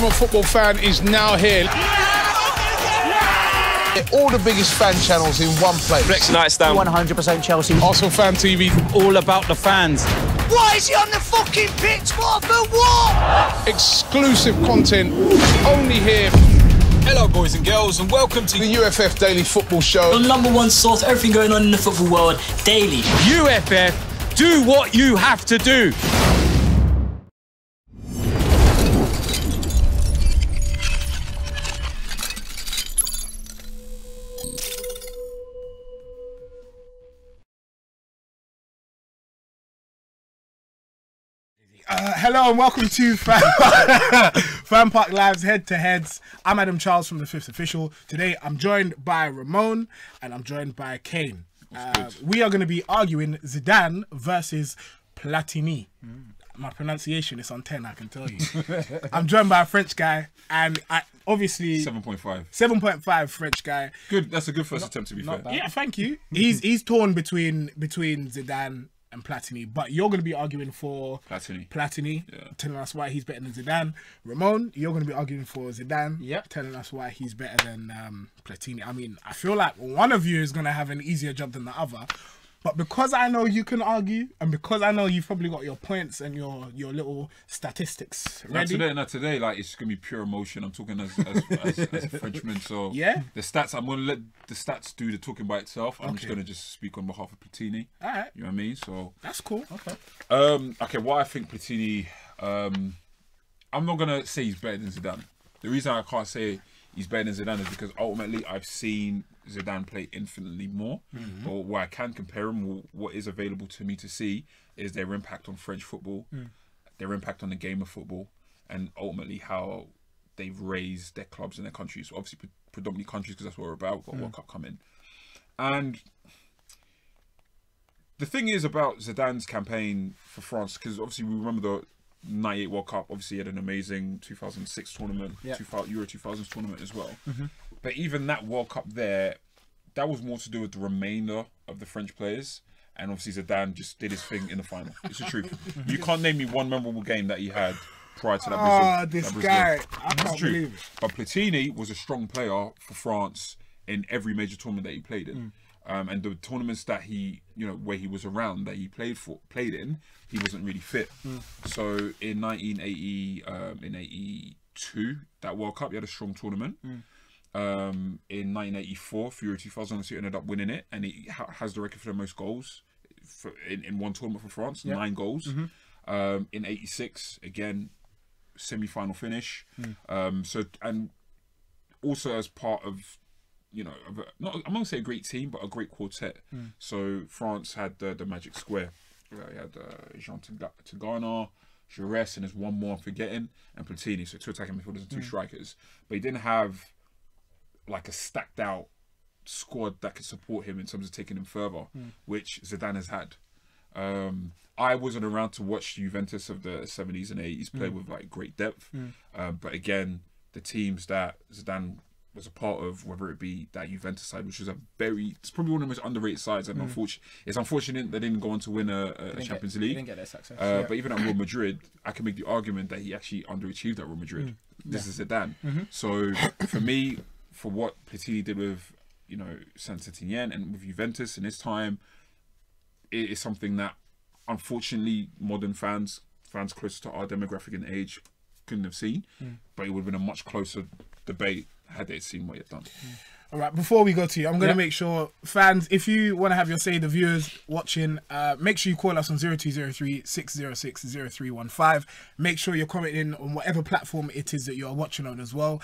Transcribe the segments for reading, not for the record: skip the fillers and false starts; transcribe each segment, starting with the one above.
ultimate football fan is now here. All the biggest fan channels in one place. Next night stand. 100% Chelsea. Arsenal Fan TV. All about the fans. Why is he on the fucking pitch? What for what? Exclusive content only here. Hello, boys and girls, and welcome to The UFF Daily Football Show. The #1 source, everything going on in the football world, daily. UFF. Do what you have to do. Hello and welcome to FanPark Live's Head to Heads. I'm Adam Charles from The Fifth Official. Today I'm joined by Ramon and I'm joined by Kane. We are going to be arguing Zidane versus Platini. My pronunciation is on 10, I can tell you. I'm joined by a French guy and obviously 7.5. 7.5 French guy. Good. That's a good first attempt, to be fair. Bad. Yeah, thank you. He's torn between Zidane and Platini, but you're going to be arguing for Platini, telling us why he's better than Zidane. Ramon, you're going to be arguing for Zidane, telling us why he's better than Platini. I mean, I feel like one of you is going to have an easier job than the other, but because I know you can argue, and because I know you've probably got your points and your little statistics ready. Not today, like it's gonna be pure emotion. I'm talking as a Frenchman, so yeah. The stats, I'm gonna let the stats do the talking by itself. I'm just gonna speak on behalf of Platini. All right, you know what I mean. So that's cool. Okay. Okay. Why I think Platini? I'm not gonna say he's better than Zidane. The reason I can't say he's better than Zidane is because ultimately I've seen Zidane play infinitely more. Or where I can compare him, what is available to me to see is their impact on French football, their impact on the game of football, and ultimately how they've raised their clubs in their countries. So obviously, predominantly countries, because that's what we're about. We've got World Cup coming. And the thing is about Zidane's campaign for France, because obviously we remember the 98 World Cup, obviously he had an amazing 2006 tournament, Euro 2000s tournament as well. But even that World Cup there, that was more to do with the remainder of the French players. And obviously Zidane just did his thing in the final. It's the truth. You can't name me one memorable game that he had prior to that Brazil. This guy, I can't believe it. But Platini was a strong player for France in every major tournament that he played in. And the tournaments that he, where he was around, that he played in, he wasn't really fit. So in 1982, that World Cup, he had a strong tournament. In 1984, Euro 2000, he ended up winning it, and he has the record for the most goals in one tournament for France, 9 goals. In 86, again, semi-final finish. So, and also as part of, I'm not gonna say a great team, but a great quartet. So France had the Magic Square. He had Jean Tigana, Jaurès, and there's one more I'm forgetting, and Platini. So 2 attacking midfielders and 2 strikers. But he didn't have like a stacked out squad that could support him in terms of taking him further, which Zidane has had. I wasn't around to watch Juventus of the 70s and 80s play with like great depth. But again, the teams that Zidane was a part of, whether it be that Juventus side, which is it's probably one of the most underrated sides, and it's unfortunate they didn't go on to win a Champions League. Didn't get their success. But even at Real Madrid, I can make the argument that he actually underachieved at Real Madrid. This is Zidane. So for me, for what Platini did with, Saint-Étienne and with Juventus in his time, it is something that unfortunately modern fans closer to our demographic and age couldn't have seen. But it would have been a much closer debate had they seen what he had done. All right, before we go to you, I'm going to make sure, fans, if you want to have your say, the viewers watching, make sure you call us on 0203 606 0315. Make sure you're commenting on whatever platform it is that you're watching on as well,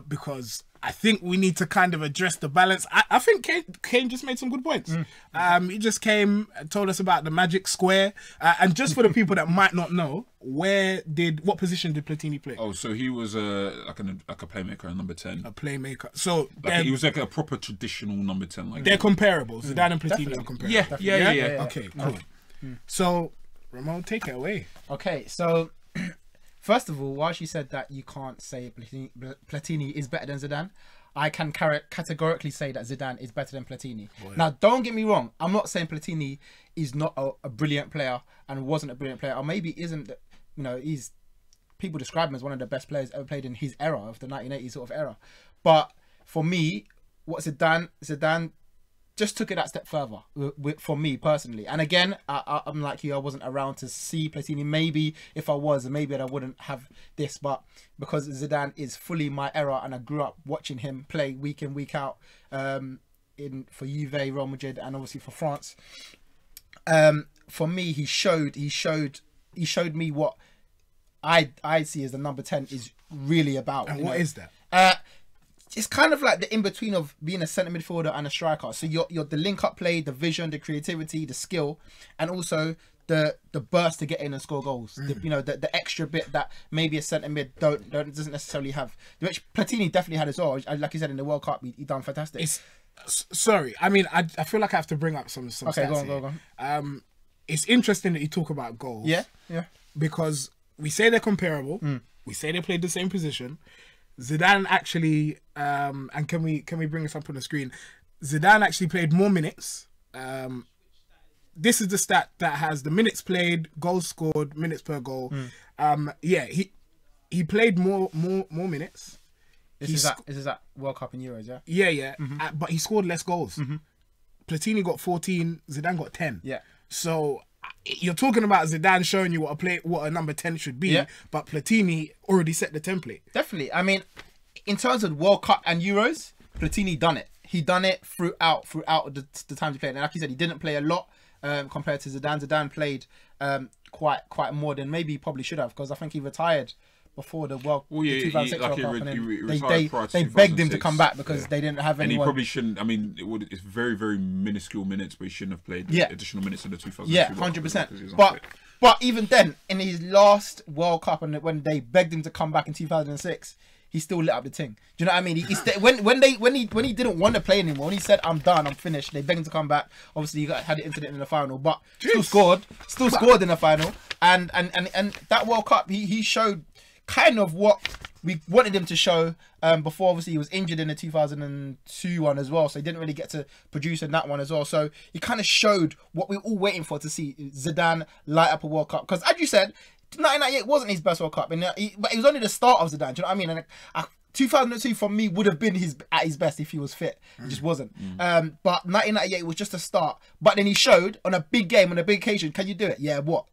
because I think we need to kind of address the balance. I think Kane just made some good points. He just came and told us about the Magic Square. And just for the people that might not know, what position did Platini play? Oh, so he was like a playmaker, a number 10. A playmaker. So he was like a proper traditional number 10. Like they're comparable. Zidane and Platini are comparable. Yeah. Okay, cool. So, Ramon, take it away. Okay, so first of all, while she said that you can't say Platini is better than Zidane, I can categorically say that Zidane is better than Platini. Boy. Now, don't get me wrong. I'm not saying Platini is not a brilliant player and wasn't a brilliant player, or maybe isn't. He's people describe him as one of the best players ever played in his era, of the 1980s sort of era. But for me, what Zidane just took it that step further for me personally. And again, I'm like you, I wasn't around to see Platini. Maybe if I was, maybe I wouldn't have this. But because Zidane is fully my era, and I grew up watching him play week in, week out, for Juve, Real Madrid, and obviously for France. For me, he showed me what I see as the number 10 is really about. And what is that? It's kind of like the in-between of being a centre midfielder and a striker. So you're the link-up play, the vision, the creativity, the skill, and also the burst to get in and score goals. The extra bit that maybe a centre mid doesn't necessarily have, which Platini definitely had as well. Like you said, in the World Cup, he done fantastic. Sorry, I mean, I feel like I have to bring up some okay, stats go on. It's interesting that you talk about goals. Yeah. Because we say they're comparable. We say they played the same position. Zidane actually, and can we bring this up on the screen? Zidane actually played more minutes. This is the stat that has the minutes played, goals scored, minutes per goal. He played more minutes. This is that World Cup and Euros, yeah? Yeah. But he scored less goals. Platini got 14, Zidane got 10. Yeah. So you're talking about Zidane showing you what a number 10 should be, but Platini already set the template. Definitely. I mean, in terms of World Cup and Euros, Platini done it. He done it throughout the time he played. And like you said, he didn't play a lot compared to Zidane. Zidane played quite more than maybe he probably should have, because I think he retired before the the 2006 World Cup, and then they begged him to come back because they didn't have anyone. And he probably shouldn't. I mean, it's very, very minuscule minutes, but he shouldn't have played additional minutes in the 2002 Yeah, 100%. But even then, in his last World Cup, and when they begged him to come back in 2006, he still lit up the thing. Do you know what I mean? When he didn't want to play anymore, when he said, "I'm done, I'm finished," they begged him to come back. Obviously, he had the incident in the final, but still scored in the final. And that World Cup, he showed kind of what we wanted him to show before. Obviously, he was injured in the 2002 one as well, so he didn't really get to produce in that one as well. So he kind of showed what we were all waiting for, to see Zidane light up a World Cup. Because as you said, 1998 wasn't his best World Cup, but it was only the start of Zidane. Do you know what I mean? And 2002 for me would have been at his best if he was fit. He just wasn't. But 1998 was just a start. But then he showed on a big game, on a big occasion, can you do it? Yeah, what?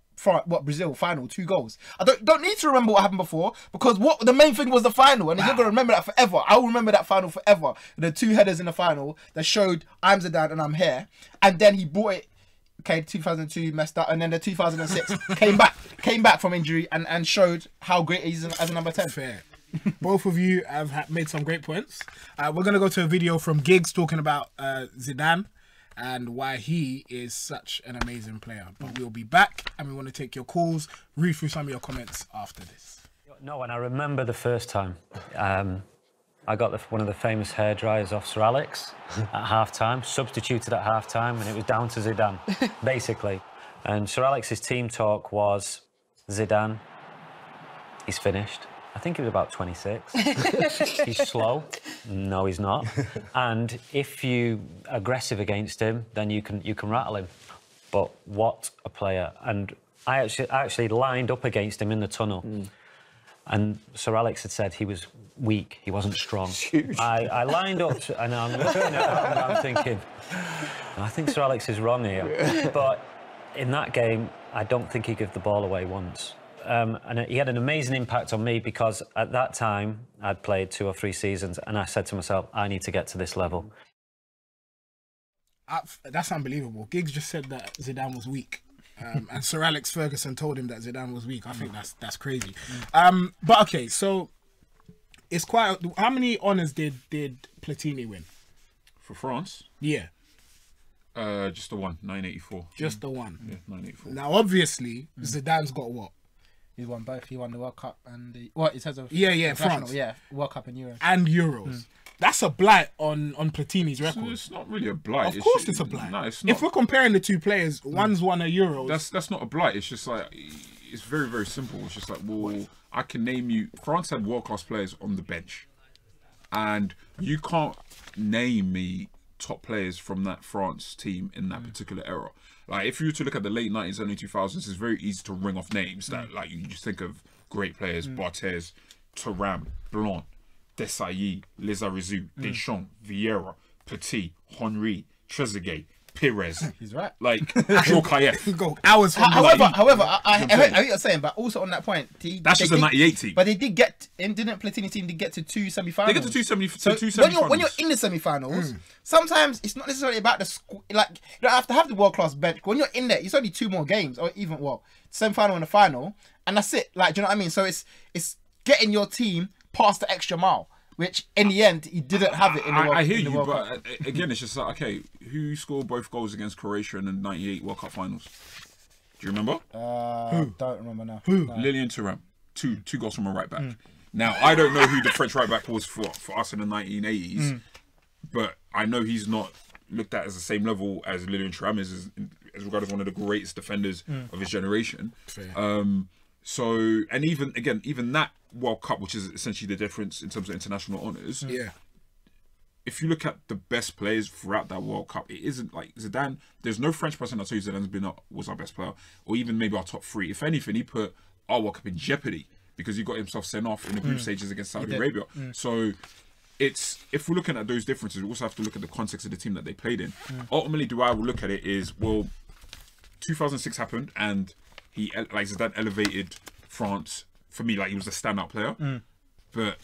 Brazil final, 2 goals. I don't need to remember what happened before, because the main thing was the final, and you're gonna remember that forever. I will remember that final forever. The 2 headers in the final that showed I'm Zidane and I'm here, and then he brought it. Okay, 2002 messed up, and then the 2006 came back from injury and showed how great he is as a number 10. Fair. Both of you have made some great points. We're gonna go to a video from Giggs talking about Zidane and why he is such an amazing player. But we'll be back, and we want to take your calls, read through some of your comments after this. No, and I remember the first time. I got one of the famous hairdryers off Sir Alex at half-time, substituted at half-time, and it was down to Zidane, basically. And Sir Alex's team talk was, Zidane, he's finished. I think he was about 26. He's slow. No, he's not. And if you aggressive against him, then you can rattle him. But what a player! And I actually lined up against him in the tunnel. And Sir Alex had said he was weak, he wasn't strong. I lined up, and I'm looking at it, and I'm thinking, I think Sir Alex is wrong here. But in that game, I don't think he gave the ball away once. And he had an amazing impact on me, because at that time I'd played 2 or 3 seasons, and I said to myself, I need to get to this level. That's unbelievable. Giggs just said that Zidane was weak, and Sir Alex Ferguson told him that Zidane was weak. I think that's crazy. But okay, so it's quite. How many honours did Platini win for France? Yeah. Just the one, 1984. Just the one. Yeah, 1984. Now, obviously, Zidane's got what? He won both. He won the World Cup and the it says of France. Yeah, World Cup and Euros. And Euros. That's a blight on Platini's record. It's not really a blight. Of course, it's a blight. No, it's not. If we're comparing the 2 players, one's won a Euros. That's not a blight. It's just like, it's very, very simple. It's just like, well, I can name you. France had world-class players on the bench, and you can't name me top players from that France team in that particular era. Like, if you were to look at the late 90s, early 2000s, it's very easy to ring off names that, like, you just think of great players: Barthez, Thuram, Blanc, Desailly, Lizarazu, Deschamps, Vieira, Petit, Henry, Trezeguet, Pires. He's right. Like Djorkaeff. Go hours from However, I hear what you're saying, but also on that point, That's just a 98 team. But they did get in. Didn't Platini team did get to 2 semi-finals? They get to two So semi-finals. when you're in the semi-finals, sometimes it's not necessarily about the like you don't have to have the world-class bench. When you're in there, it's only 2 more games, or even semi-final and the final, and that's it. Like, do you know what I mean? So it's getting your team past the extra mile, which in the end he didn't have it in the World Cup. I hear you, but again, it's just like, okay, who scored both goals against Croatia in the '98 World Cup finals? Do you remember? Don't remember now. Lilian Thuram, two goals from a right back. Now I don't know who the French right back was for us in the 1980s, but I know he's not looked at as the same level as Lilian Thuram is, as regarded as one of the greatest defenders of his generation. So, and even that World Cup, which is essentially the difference in terms of international honours. Yeah. If you look at the best players throughout that World Cup, it isn't like Zidane. There's no French person I'll tell you Zidane's was our best player, or even maybe our top 3. If anything, he put our World Cup in jeopardy because he got himself sent off in the group stages against Saudi Arabia. So if we're looking at those differences, we also have to look at the context of the team that they played in. Ultimately, the way I would look at it is, well, 2006 happened and Zidane elevated France. For me, like, he was a standout player, but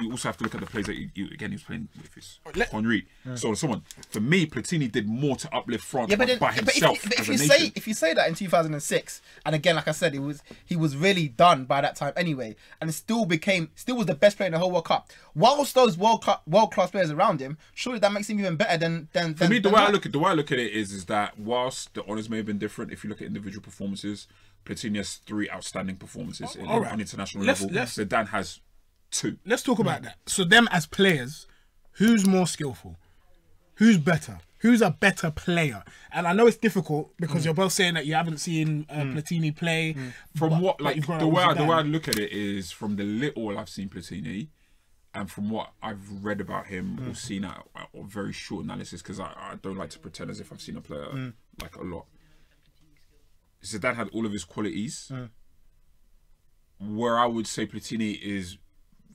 you also have to look at the plays that he was playing with his Henry, so on and so on. For me, Platini did more to uplift France by himself. But if you say that in 2006, and again, like I said, he was really done by that time anyway, and it still was the best player in the whole World Cup. Whilst those world class players around him, surely that makes him even better than. For me, the way I look at it is that whilst the honours may have been different, if you look at individual performances, Platini has 3 outstanding performances on international level. Zidane has 2. Let's talk about that. So them as players, who's more skillful? Who's better? Who's a better player? And I know it's difficult because you're both saying that you haven't seen Platini play. From what, like, the way I look at it is from the little I've seen Platini, and from what I've read about him or seen a very short analysis, because I don't like to pretend as if I've seen a player like a lot. Zidane had all of his qualities. Where I would say Platini is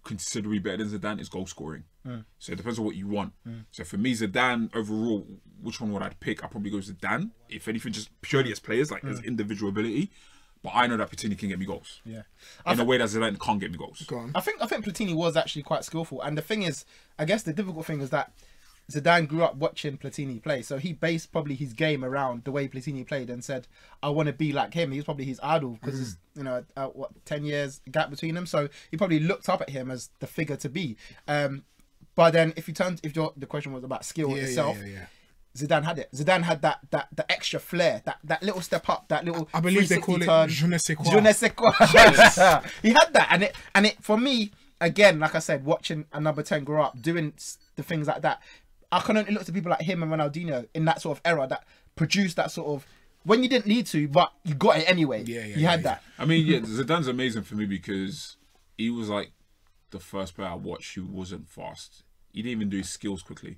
considerably better than Zidane is goal scoring. So it depends on what you want. So for me, Zidane overall, which one would I pick? I'd probably go Zidane. If anything, just purely as players, like as individual ability. But I know that Platini can get me goals. Yeah, in a way that Zidane can't get me goals. Go on. I think Platini was actually quite skillful, and the thing is, I guess the difficult thing is that Zidane grew up watching Platini play, so he based probably his game around the way Platini played and said, I want to be like him. He was probably his idol because there's 10 years gap between them, so he probably looked up at him as the figure to be. But then if the question was about skill itself, Zidane had it. Zidane had that extra flair, that little step up, that little. I believe they call turn. it je ne sais quoi. Je ne sais quoi. He had that, and it for me again, like I said, watching a number 10 grow up, doing the things like that. I can only look to people like him and Ronaldinho in that sort of era that produced that sort of when you didn't need to, but you got it anyway. You had that. I mean, Zidane's amazing for me because he was like the first player I watched who wasn't fast. He didn't even do his skills quickly,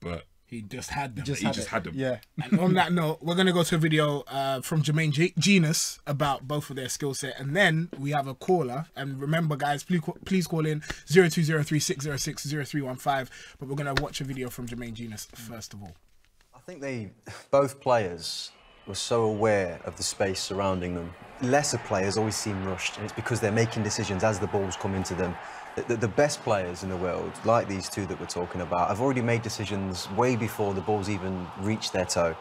but he just had them. He just had them. Yeah. And on that note, we're going to go to a video from Jermaine Genus about both of their skill set. And then we have a caller. And remember, guys, please call in 0203-606-0315. But we're going to watch a video from Jermaine Genus first of all. I think both players were so aware of the space surrounding them. Lesser players always seem rushed, and it's because they're making decisions as the balls come into them. The best players in the world, like these two that we're talking about, have already made decisions way before the balls even reach their toe.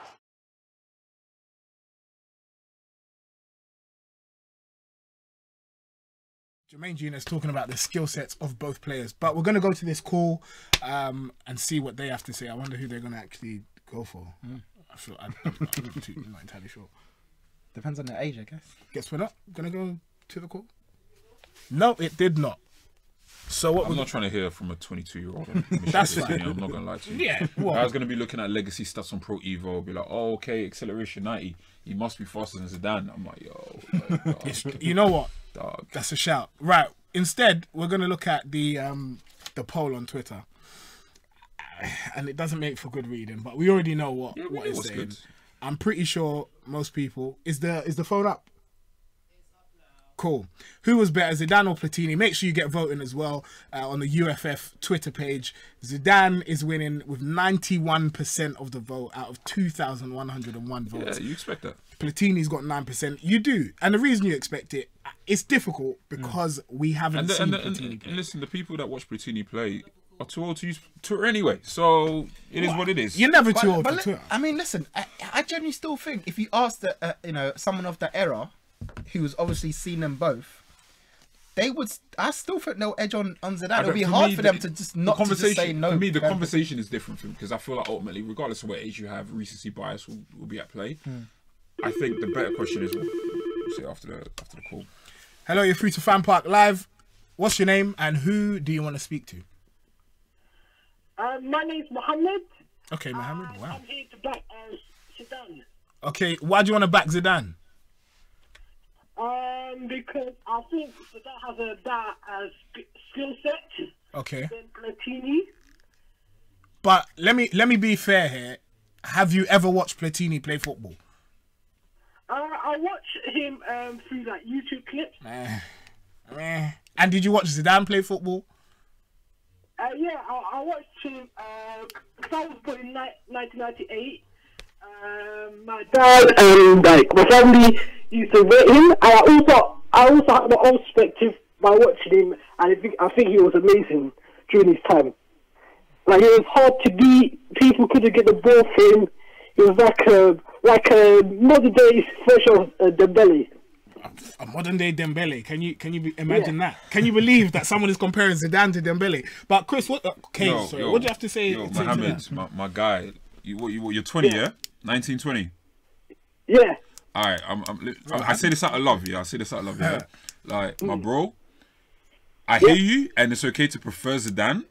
Jermaine Genus talking about the skill sets of both players. But we're going to go to this call and see what they have to say. I wonder who they're going to actually go for. I'm not entirely sure. Depends on their age, I guess. Guess we're not going to go to the call? No, it did not. So what I'm not trying to hear from a 22-year-old. That's fine. I'm not going to lie to you. Yeah. Well, I was going to be looking at legacy stats on Pro Evo, be like, oh, okay, acceleration 90. He must be faster than Zidane. I'm like, yo. You know what? Dog. That's a shout. Right. Instead, we're going to look at the poll on Twitter. And it doesn't make for good reading, but we already know what it's saying. Good. I'm pretty sure most people... Is the phone up? Cool. Who was better, Zidane or Platini? Make sure you get voting as well on the UFF Twitter page. Zidane is winning with 91% of the vote out of 2,101 votes. Yeah, you expect that. Platini's got 9%. You do. And the reason you expect it, it's difficult because we haven't seen Platini play. And listen, the people that watch Platini play are too old to use Twitter anyway. So it is what it is. You're never too old for Twitter. I mean, listen, I genuinely still think if you ask someone of that era who's obviously seen them both, they would. I still think they'll edge on Zidane. It'll be hard for them to just not to just say no. For me, the conversation is different for me because I feel like ultimately, regardless of what age you have, recency bias will be at play. I think the better question is, we'll say after the call. Hello, you're through to FanPark Live. What's your name and who do you want to speak to? My name's Mohammed. Okay, Mohammed. Wow. I'm here to back Zidane. Okay, why do you want to back Zidane? Because I think Zidane has a better skill set. Okay. Than Platini. But let me be fair here. Have you ever watched Platini play football? I watch him through like YouTube clips. And did you watch Zidane play football? Yeah, I watched him because I was born in 1998. My dad and like my family used to rate him, and I also had my own perspective by watching him, and I think he was amazing during his time. Like it was hard to beat. People couldn't get the ball for him. It was like a modern day version of Dembele. A modern day Dembele. Can you imagine that? Can you believe that someone is comparing Zidane to Dembele? But Chris, what? Okay, what do you have to say? Yo, Mohammed, my guy. You're 20, yeah? 1920. Yeah. All right. I say this out of love, yeah. I say this out of love, yeah. Like my bro, I hear you, and it's okay to prefer Zidane,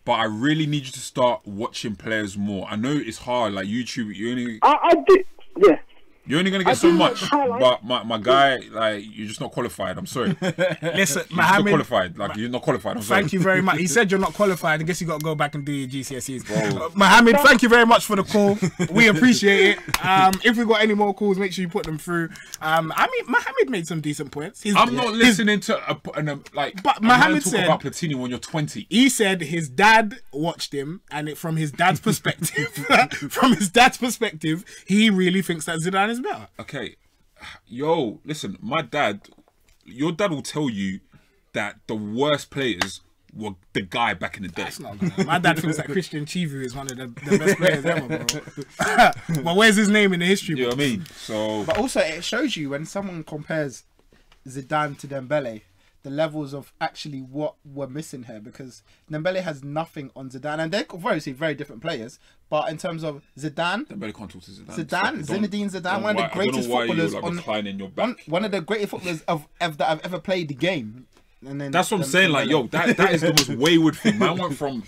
but I really need you to start watching players more. I know it's hard, like YouTube. You only. I did. Yeah. You're only gonna get so much, but my guy, like, you're just not qualified. I'm sorry. Listen, you're Mohammed, not qualified. Like, you're not qualified. I'm sorry. Thank you very much. He said you're not qualified. I guess you got to go back and do your GCSEs. Mohammed, thank you very much for the call. We appreciate it. If we got any more calls, make sure you put them through. I mean, Mohammed made some decent points. I'm not listening to but Mohammed talk said about Platini when you're 20. He said his dad watched him, and from his dad's perspective, he really thinks that Zidane is better. Okay. Yo, listen, your dad will tell you that the worst players were the guy back in the day. That's not good. My dad thinks that Christian Chivu is one of the best players ever, bro. But where's his name in the history book? You know what I mean? So, but also it shows you when someone compares Zidane to Dembele, the levels of actually what we're missing here, because Dembele has nothing on Zidane, and they're obviously very different players. But in terms of Zidane, Dembele can't talk to Zidane. Zinedine Zidane, one of the greatest footballers one of the greatest footballers that have ever played the game. And then that's what I'm saying. Like, yo, that is the most wayward thing. Man went from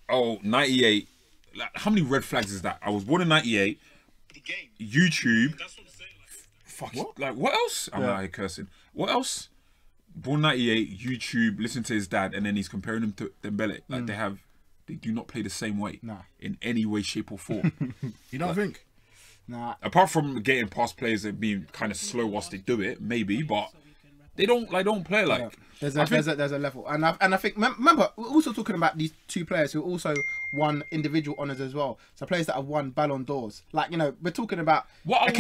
98. Like, how many red flags is that? I was born in 98. YouTube. That's what I'm saying. Fuck. What? Like, what else? I'm not here cursing. What else? Born 98, YouTube, listen to his dad, and then he's comparing him to Dembele. Like, they do not play the same way in any way, shape, or form. You don't think? Nah. Apart from getting past players and being kind of slow whilst they do it, maybe, but they don't play like. Yeah. There's a level, and I think remember we're also talking about these two players who also won individual honors as well. So players that have won Ballon d'Ors, like, you know, we're talking about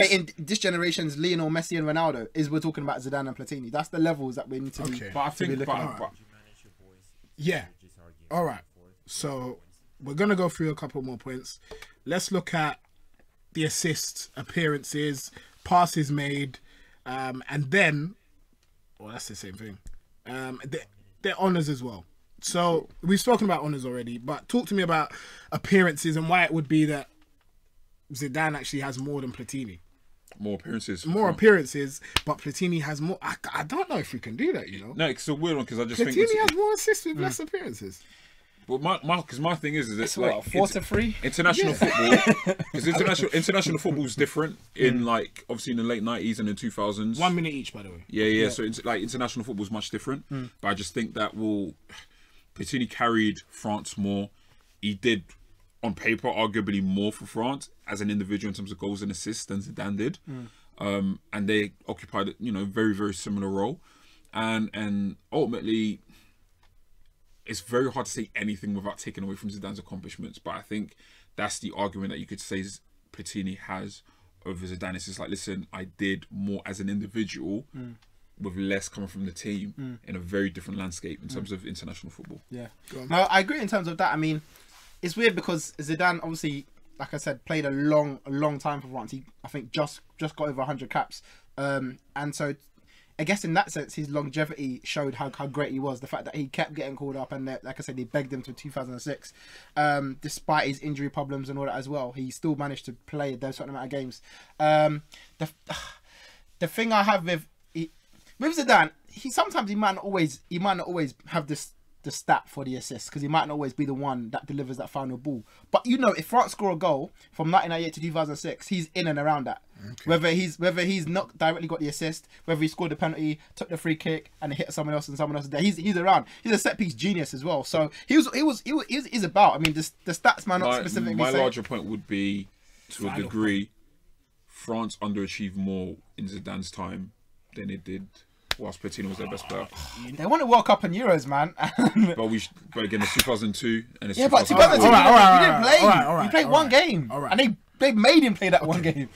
in this generation's Lionel Messi and Ronaldo we're talking about Zidane and Platini. That's the levels that we need to be. But I think, yeah. All right. So we're gonna go through a couple more points. Let's look at the assists, appearances, passes made, and then. Well, that's the same thing. They're honours as well. So we've spoken about honours already, but talk to me about appearances and why it would be that Zidane actually has more than Platini. More appearances. More appearances, but Platini has more. I don't know if we can do that, you know. No, it's a weird one because I just Platini think has more assists with less appearances. But my thing is it's like 4-3 international football. Because international football is different in like obviously in the late 90s and the 2000s. 1 minute each, by the way. Yeah. So like international football is much different. But I just think that Platini carried France more. He did on paper arguably more for France as an individual in terms of goals and assists than Zidane did. And they occupied very, very similar role. And ultimately, it's very hard to say anything without taking away from Zidane's accomplishments. But I think that's the argument that you could say Platini has over Zidane. It's just like, listen, I did more as an individual with less coming from the team in a very different landscape in terms of international football. Yeah. No, I agree in terms of that. I mean, it's weird because Zidane obviously, like I said, played a long time for France. He, I think, just got over 100 caps. And so I guess in that sense, his longevity showed how great he was. The fact that he kept getting called up, and like I said, they begged him to 2006, despite his injury problems and all that as well. He still managed to play a certain amount of games. The thing I have with Zidane, he might not always have the stat for the assist, because he might not always be the one that delivers that final ball. But you know, if France score a goal from 1998 to 2006, he's in and around that. Okay. Whether he's not directly got the assist, whether he scored the penalty, took the free kick, and hit someone else and someone else is there, he's around. He's a set piece genius as well. So he's about. I mean, the stats might not specifically. My larger point would be, to a degree, France underachieved more in Zidane's time than it did whilst Platini was their best player. They won a World Cup and Euros, man. but again, it's 2002 and it's 2002. All He didn't play. He played one game, and they made him play that one game.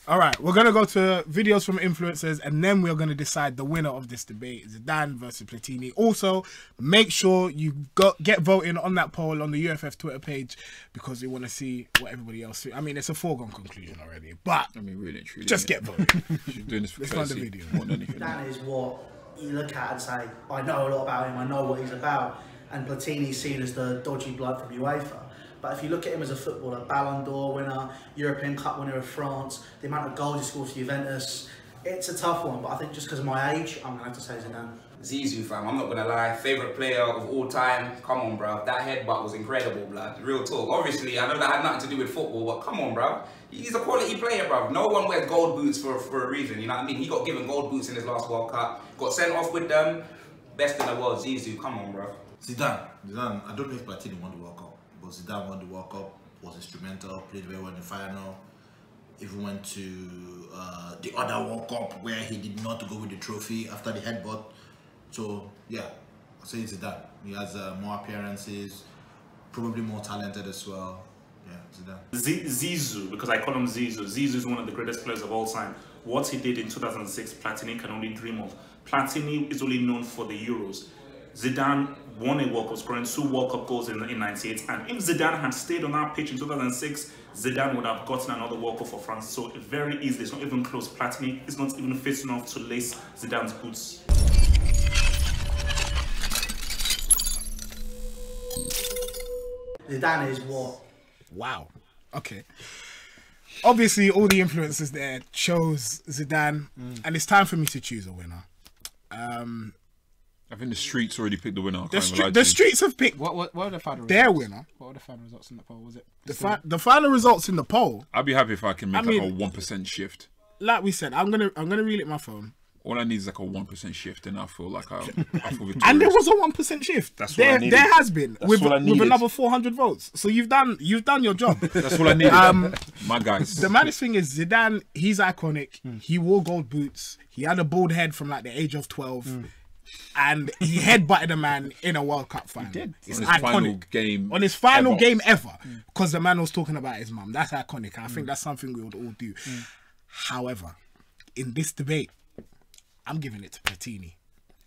All right, we're going to go to videos from influencers, and then we're going to decide the winner of this debate, Zidane versus Platini. Also, make sure you get voting on that poll on the UFF Twitter page, because we want to see what everybody else thinks. I mean, it's a foregone conclusion already, but I mean, really, truly, just get voting. You're doing this for Let's find the video. Zidane is what you look at and say, I know a lot about him, I know what he's about, and Platini's seen as the dodgy blood from UEFA. But if you look at him as a footballer, Ballon d'Or winner, European Cup winner of France, the amount of goals he scored for Juventus, it's a tough one. But I think just because of my age, I'm going to have to say Zidane. Zizou, fam, I'm not going to lie. Favourite player of all time. Come on, bruv. That headbutt was incredible, blood. Real talk. Obviously, I know that had nothing to do with football, but come on, bruv. He's a quality player, bruv. No one wears gold boots for a reason, you know what I mean? He got given gold boots in his last World Cup. Got sent off with them. Best in the world, Zizou. Come on, bruv. Zidane, I don't know if Platini won the World Cup, but Zidane won the World Cup, was instrumental, played very well in the final, even went to the other World Cup where he did not go with the trophy after the headbutt. So yeah, I'll say Zidane. He has more appearances, probably more talented as well. Yeah, Zidane. Zizou, because I call him Zizou. Zizou is one of the greatest players of all time. What he did in 2006, Platini can only dream of. Platini is only known for the Euros. Zidane won a World Cup, scoring 2 World Cup goals in 98. And if Zidane had stayed on that pitch in 2006, Zidane would have gotten another World Cup for France. So very easily, it's not even close. Platini is not even fit enough to lace Zidane's boots. Zidane is what? Wow. Okay. Obviously, all the influencers there chose Zidane, and it's time for me to choose a winner. I think the streets already picked the winner. The streets have picked what were the final their results? winner. What were the final results in the poll? Was it the final results in the poll? I'd be happy if I can make like a 1% shift. Like we said, I'm gonna reel it my phone. All I need is like a 1% shift, and I feel like I feel victorious. And there was a 1% shift. That's what I needed. There has been with needed. another 400 votes. So you've done your job. That's all I needed. My guys. The maddest thing is Zidane. He's iconic. He wore gold boots. He had a bald head from like the age of 12. And he headbutted a man in a World Cup final. He did. It's on his iconic. final game on his final game ever. Because the man was talking about his mum. That's iconic. I think that's something we would all do. However, in this debate, I'm giving it to Platini.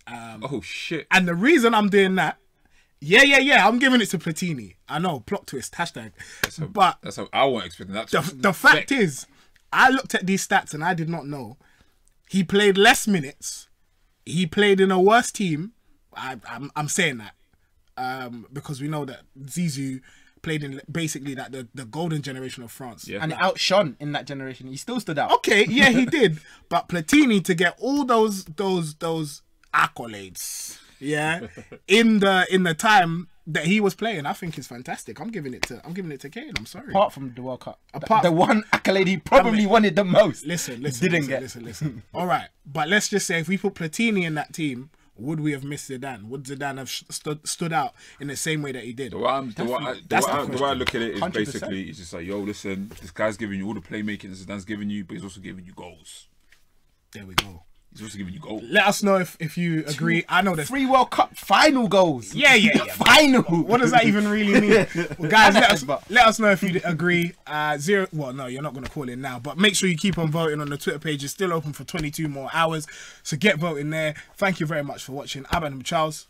Oh shit. And the reason I'm doing that, I'm giving it to Platini. I know, plot twist, hashtag. That's how I wasn't expecting that. The fact is, I looked at these stats and I did not know. He played less minutes. He played in a worse team. I'm saying that because we know that Zizou played in basically that the golden generation of France. And it outshone in that generation. He still stood out. Okay, yeah, he did. But Platini, to get all those accolades, in the time that he was playing, I think is fantastic. I'm giving it to Kane. I'm sorry. Apart from the World Cup, the one accolade he probably wanted the most. Listen. All right, but let's just say if we put Platini in that team, would we have missed Zidane? Would Zidane have stood out in the same way that he did? The way I look at it is 100%. Basically, it's just like, yo, listen, this guy's giving you all the playmaking that Zidane's giving you, but he's also giving you goals. There we go. He's also giving you goals. Let us know if you agree. I know there's 3 World Cup final goals. Yeah. Final. What does that even really mean? Well, guys, let us know if you agree. Well, no, you're not going to call in now, but make sure you keep on voting on the Twitter page. It's still open for 22 more hours, so get voting there. Thank you very much for watching. I'm Charles.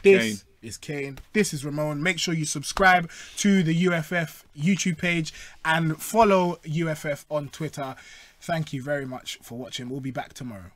This is Kane. This is Ramon. Make sure you subscribe to the UFF YouTube page and follow UFF on Twitter. Thank you very much for watching. We'll be back tomorrow.